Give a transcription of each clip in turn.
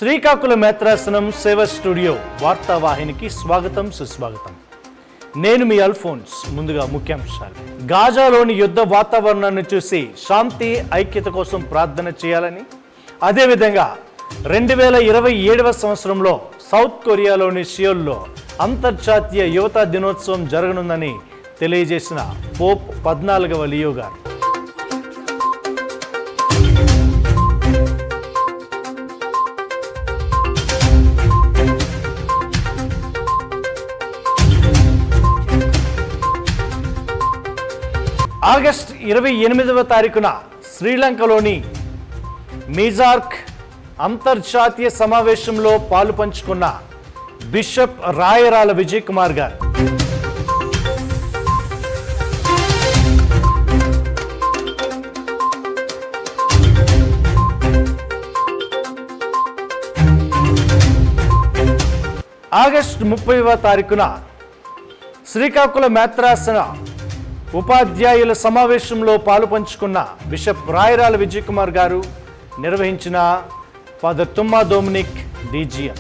శ్రీకాకుళం మేత్రాసనం సేవ స్టూడియో వార్తావాహినికి స్వాగతం సుస్వాగతం. నేను మీ అల్ఫోన్స్. ముందుగా ముఖ్యాంశాలు. గాజాలోని యుద్ధ వాతావరణాన్ని చూసి శాంతి ఐక్యత కోసం ప్రార్థన చేయాలని, అదేవిధంగా 2027వ సంవత్సరంలో సౌత్ కొరియాలోని సియోల్లో అంతర్జాతీయ యువతా దినోత్సవం జరగనుందని తెలియజేసిన పోప్ 14వ లియో గారు. ఆగస్టు 28వ తారీఖున శ్రీలంకలోని మీజార్క్ అంతర్జాతీయ సమావేశంలో పాలు పంచుకున్న బిషప్ రాయరాల విజయ్ కుమార్ గారు. ఆగస్టు 30వ తారీఖున శ్రీకాకుళం మేత్రాసన ఉపాధ్యాయుల సమావేశంలో పాలు పంచుకున్న బిషప్ రాయరాల విజయ్ కుమార్ గారు నిర్వహించిన ఫాదర్ తుమ్మా డొమినిక్ డిజిఎం.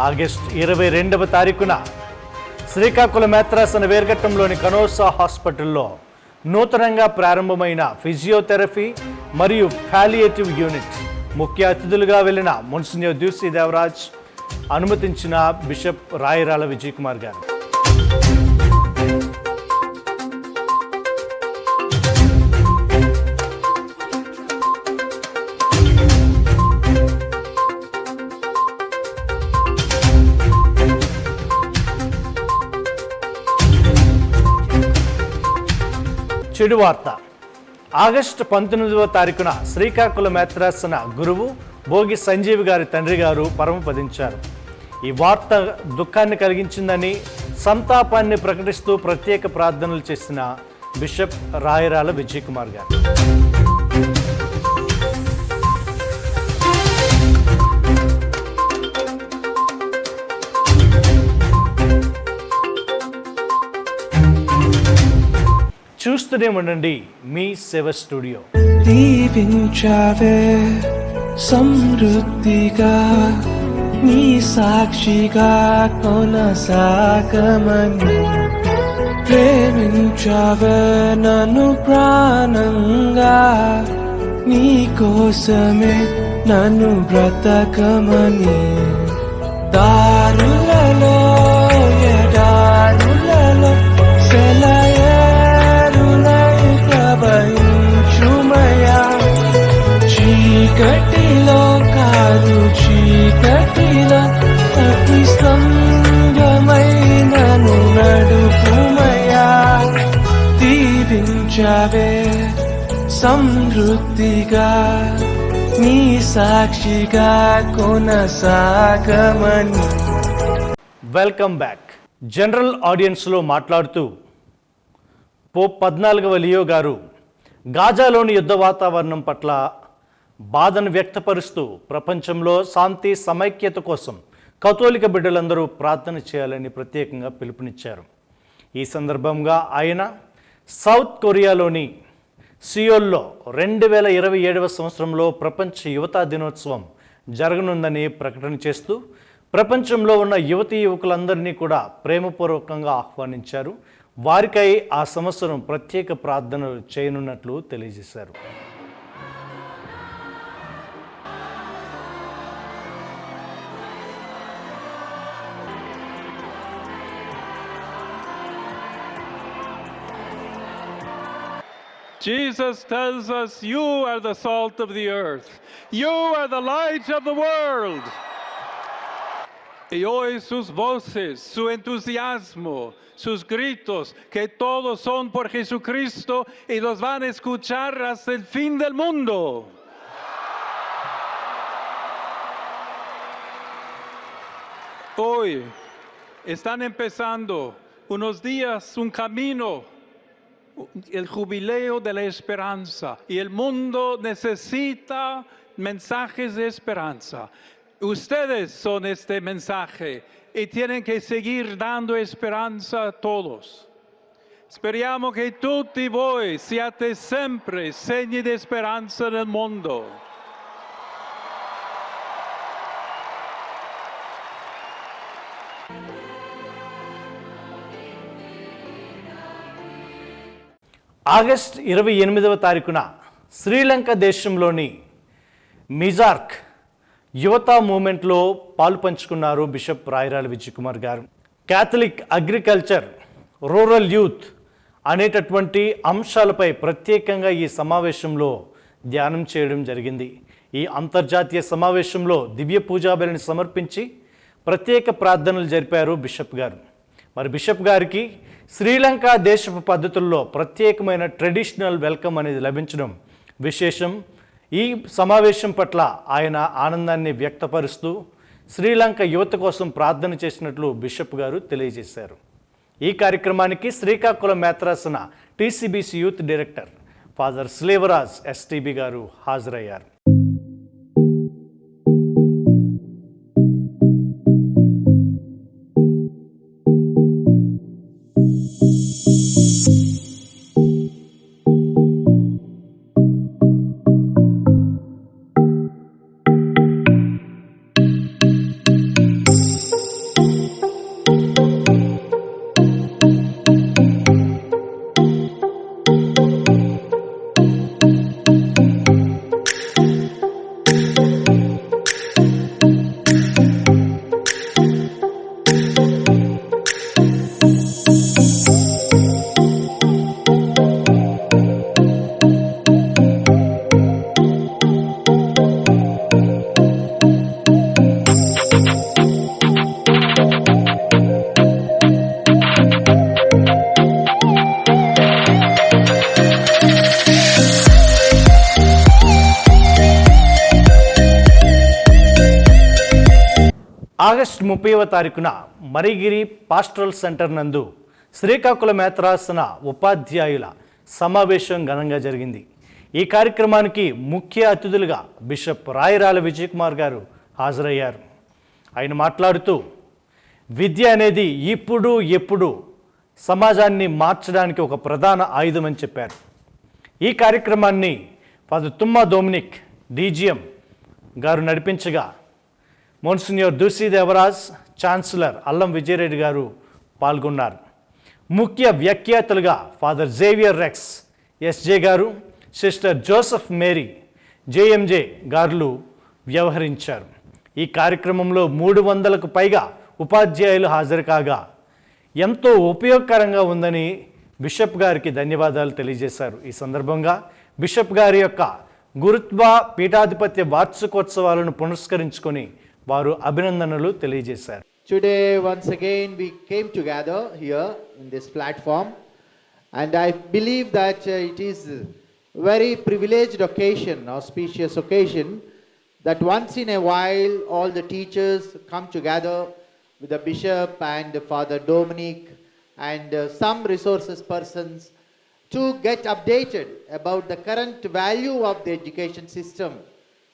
ఆగస్టు 22వ తారీఖున శ్రీకాకుళం మేత్రాసన వేర్గట్టంలోని కనోసా హాస్పిటల్లో నూతనంగా ప్రారంభమైన ఫిజియోథెరపీ మరియు పాలియేటివ్ యూనిట్ ముఖ్య అతిథులుగా వెళ్లిన మొన్సిన్యూర్ డ్యూసీ దేవరాజ్ అనుమతించిన బిషప్ రాయరాల విజయ్ కుమార్ గారు. చెడు వార్త. ఆగస్టు 19వ తారీఖున శ్రీకాకుళం మేత్రాసన గురువు భోగి సంజీవ్ గారి తండ్రి గారు పరమపదించారు. ఈ వార్త దుఃఖాన్ని కలిగించిందని సంతాపాన్ని ప్రకటిస్తూ ప్రత్యేక ప్రార్థనలు చేసిన బిషప్ రాయరాల విజయ్ కుమార్ గారు. చూస్తూనే ఉండండి మీ సేవ స్టూడియో. దీవించావే సమృద్ధిగా నీ సాక్షిగా కొనసాగమని, ప్రేమించావే నన్ను ప్రాణంగా, నీ కోసమే నన్ను బ్రతకమని. దారులలో ఎడారులలో చీకటిలో కాదు చీకటిలో అతి స్తంభమైనను నడుపుమయా. దీవించావే సమృద్ధిగా నీ సాక్షిగా కొనసాగమని. Welcome back. జనరల్ ఆడియన్స్లో మాట్లాడుతూ పోప్ 14వ లియో గారు గాజాలోని యుద్ధ వాతావరణం పట్ల బాధను వ్యక్తపరుస్తూ ప్రపంచంలో శాంతి సమైక్యత కోసం కథోలిక బిడ్డలందరూ ప్రార్థన చేయాలని ప్రత్యేకంగా పిలుపునిచ్చారు. ఈ సందర్భంగా ఆయన సౌత్ కొరియాలోని సియోల్లో 2027వ సంవత్సరంలో ప్రపంచ యువతా దినోత్సవం జరగనుందని ప్రకటన చేస్తూ ప్రపంచంలో ఉన్న యువతీ యువకులందరినీ కూడా ప్రేమపూర్వకంగా ఆహ్వానించారు. వారికై ఆ సంవత్సరం ప్రత్యేక ప్రార్థనలు చేయనున్నట్లు తెలియజేశారు. Jesus tells us, you are the salt of the earth. You are the light of the world. Y hoy sus voces, su entusiasmo, sus gritos, que todos son por Jesucristo y los van a escuchar hasta el fin del mundo. Hoy están empezando unos días, un camino, el jubileo de la esperanza, y el mundo necesita mensajes de esperanza. Ustedes son este mensaje y tienen que seguir dando esperanza a todos. Speriamo che tutti voi siate sempre segni di speranza nel mondo. August 28వ తారీఖున శ్రీలంక దేశంలోని మిజార్క్ యువత మూమెంట్లో పాలు పంచుకున్నారు bishop Rayarala Vijay Kumar గారు. Catholic agriculture, rural youth అనేటటువంటి అంశాలపై ప్రత్యేకంగా ఈ సమావేశంలో ధ్యానం చేయడం జరిగింది. ఈ అంతర్జాతీయ సమావేశంలో దివ్య పూజాబలిని సమర్పించి ప్రత్యేక ప్రార్థనలు జరిపారు బిషప్ గారు. మరి బిషప్ గారికి శ్రీలంక దేశపు పద్ధతుల్లో ప్రత్యేకమైన ట్రెడిషనల్ వెల్కమ్ అనేది లభించడం విశేషం. ఈ సమావేశం పట్ల ఆయన ఆనందాన్ని వ్యక్తపరుస్తూ శ్రీలంక యువత కోసం ప్రార్థన చేసినట్లు బిషప్ గారు తెలియజేశారు. ఈ కార్యక్రమానికి శ్రీకాకుళం మేత్రాసన TCBC youth director father Selvaraj STB గారు హాజరయ్యారు. ఆగస్టు 30వ తారీఖున మరిగిరి పాస్టరల్ సెంటర్ నందు శ్రీకాకుళం మేత్రాసన ఉపాధ్యాయుల సమావేశం ఘనంగా జరిగింది. ఈ కార్యక్రమానికి ముఖ్య అతిథులుగా బిషప్ రాయరాల విజయ్ కుమార్ గారు హాజరయ్యారు. ఆయన మాట్లాడుతూ విద్య అనేది ఇప్పుడు ఎప్పుడు సమాజాన్ని మార్చడానికి ఒక ప్రధాన ఆయుధం అని చెప్పారు. ఈ కార్యక్రమాన్ని ఫాదర్ తుమ్మా డొమినిక్ డీజీఎం గారు నడిపించగా మోన్సిన్యూర్ దుసి దేవరాజ్, ఛాన్సలర్ అల్లం విజయరెడ్డి గారు పాల్గొన్నారు. ముఖ్య వ్యాఖ్యాతలుగా ఫాదర్ జేవియర్ రెక్స్ ఎస్జే గారు, సిస్టర్ జోసెఫ్ మేరీ జేఎంజే గారు వ్యవహరించారు. ఈ కార్యక్రమంలో 300కు పైగా ఉపాధ్యాయులు హాజరు కాగా ఎంతో ఉపయోగకరంగా ఉందని బిషప్ గారికి ధన్యవాదాలు తెలియజేశారు. ఈ సందర్భంగా బిషప్ గారి యొక్క గురుత్వ పీఠాధిపత్య వార్షికోత్సవాలను పురస్కరించుకొని వారు అభినందనలు తెలియజేశారు. Today once again we came together here in this platform, and I believe that it is a very privileged occasion, auspicious occasion, that once in a while all the teachers come together with the bishop and Father Dominic and some resources persons to get updated about the current value of the education system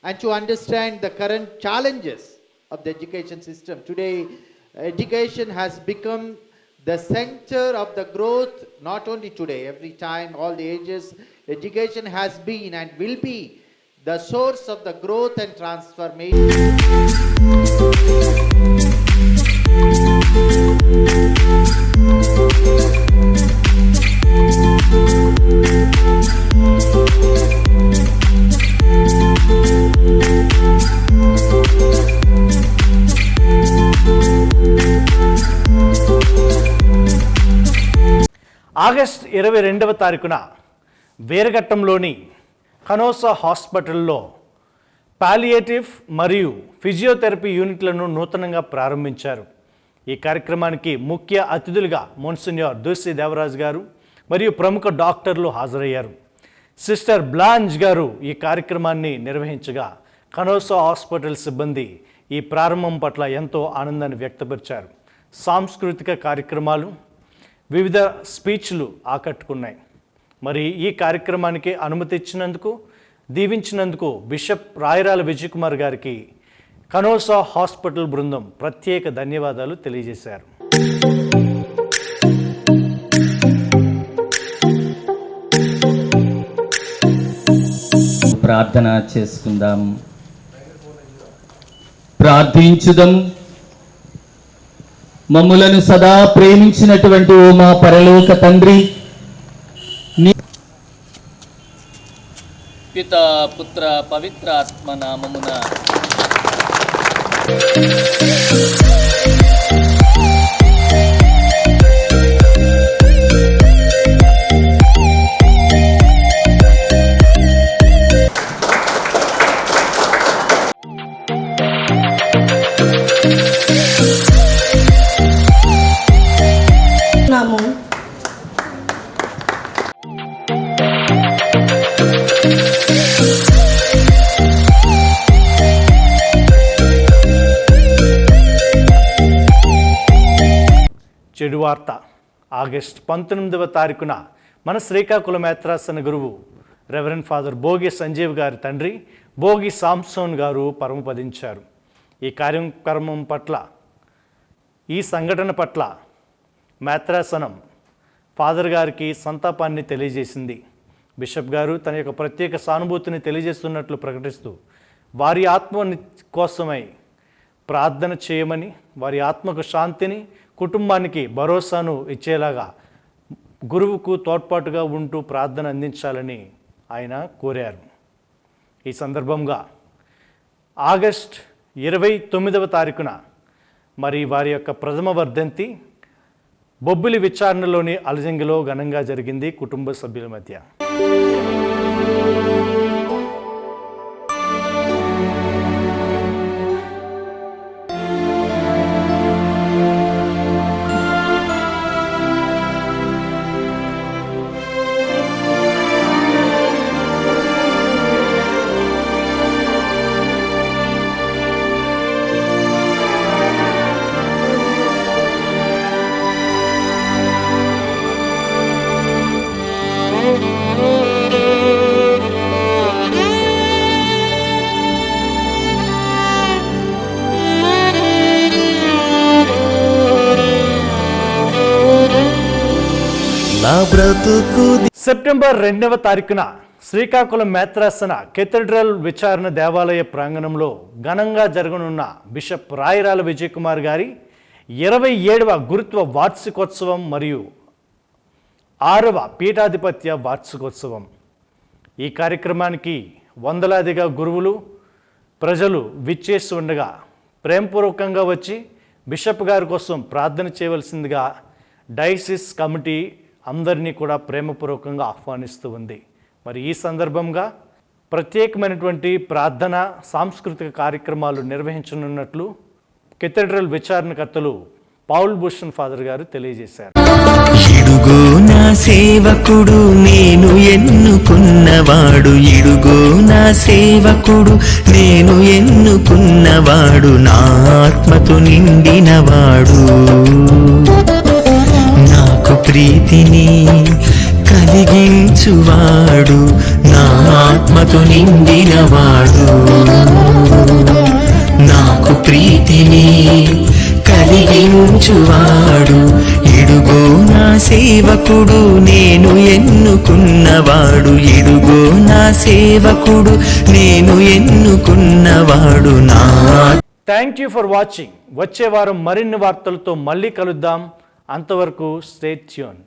and to understand the current challenges of the education system. Today, education has become the center of the growth, not only today, every time, all the ages. Education has been and will be the source of the growth and transformation. August 22వ తారీఖున వేరగట్టంలోని కనోసా హాస్పిటల్లో palliative మరియు physiotherapy యూనిట్లను నూతనంగా ప్రారంభించారు. ఈ కార్యక్రమానికి ముఖ్య అతిథులుగా మోన్సిన్యూర్ దుసి దేవరాజ్ గారు మరియు ప్రముఖ డాక్టర్లు హాజరయ్యారు. సిస్టర్ బ్లాంజ్ గారు ఈ కార్యక్రమాన్ని నిర్వహించగా కనోసా హాస్పిటల్ సిబ్బంది ఈ ప్రారంభం పట్ల ఎంతో ఆనందాన్ని వ్యక్తపరిచారు. సాంస్కృతిక కార్యక్రమాలు, వివిధ స్పీచ్లు ఆకట్టుకున్నాయి. మరి ఈ కార్యక్రమానికి అనుమతి ఇచ్చినందుకు, దీవించినందుకు బిషప్ రాయరాల విజయ్ కుమార్ గారికి కనోసా హాస్పిటల్ బృందం ప్రత్యేక ధన్యవాదాలు తెలియజేశారు. ప్రార్థన చేసుకుందాం. ప్రార్థించుదాం. మమ్ములను సదా ప్రేమించినటువంటి ఓ మా పరలోక తండ్రి, పితా పుత్ర పవిత్ర ఆత్మ నామమున చెడు వార్త. ఆగస్టు 19వ తారీఖున మన శ్రీకాకుళం మేత్రాసన గురువు రెవరెండ్ ఫాదర్ భోగి సంజీవ్ గారి తండ్రి భోగి సాంసోన్ గారు పరమపదించారు. ఈ కార్యక్రమం పట్ల, ఈ సంఘటన పట్ల మేత్రాసనం ఫాదర్ గారికి సంతాపాన్ని తెలియజేసింది. బిషప్ గారు తన యొక్క ప్రత్యేక సానుభూతిని తెలియజేస్తున్నట్లు ప్రకటిస్తూ వారి ఆత్మ కోసమై ప్రార్థన చేయమని, వారి ఆత్మకు శాంతిని, కుటుంబానికి భరోసాను ఇచ్చేలాగా గురువుకు తోడ్పాటుగా ఉంటూ ప్రార్థన అందించాలని ఆయన కోరారు. ఈ సందర్భంగా ఆగస్ట్ 29వ తారీఖున మరి వారి యొక్క ప్రథమ వర్ధంతి బొబ్బిలి విచారణలోని అలజంగిలో ఘనంగా జరిగింది కుటుంబ సభ్యుల మధ్య. సెప్టెంబర్ 2వ తారీఖున శ్రీకాకుళం మేత్రాసన కేథడ్రల్ విచారణ దేవాలయ ప్రాంగణంలో ఘనంగా జరగనున్న బిషప్ రాయరాల విజయ్ కుమార్ గారి 27వ గురుత్వ వార్షికోత్సవం మరియు 6వ పీఠాధిపత్య వార్షికోత్సవం. ఈ కార్యక్రమానికి వందలాదిగా గురువులు, ప్రజలు విచ్చేసి ఉండగా ప్రేమపూర్వకంగా వచ్చి బిషప్ గారి కోసం ప్రార్థన చేయవలసిందిగా డయాసిస్ కమిటీ అందరినీ కూడా ప్రేమపూర్వకంగా ఆహ్వానిస్తూ ఉంది. మరి ఈ సందర్భంగా ప్రత్యేకమైనటువంటి ప్రార్థన, సాంస్కృతిక కార్యక్రమాలు నిర్వహించనున్నట్లు కేథడ్రల్ విచారణకర్తలు పౌల్ భూషణ్ ఫాదర్ గారు తెలియజేశారు. ఇడుగో నా సేవకుడు నేను ఎన్నుకున్నవాడు, ఇడుగో నా సేవకుడు నేను ఎన్నుకున్నవాడు, నా ఆత్మతో నిండినవాడు, నాకు ప్రీతిని కలిగించువాడు, నా ఆత్మతో నిండినవాడు, నాకు ప్రీతిని కలిగించువాడు, ఇడుగో నా సేవకుడు నేను ఎన్నుకున్నవాడు, ఇడుగో నా సేవకుడు నేను ఎన్నుకున్నవాడు, నా. Thank you for watching. వచ్చే వారం మరిన్ని వార్తలతో మళ్ళీ కలుద్దాం. అంతవరకు స్టే ట్యూన్.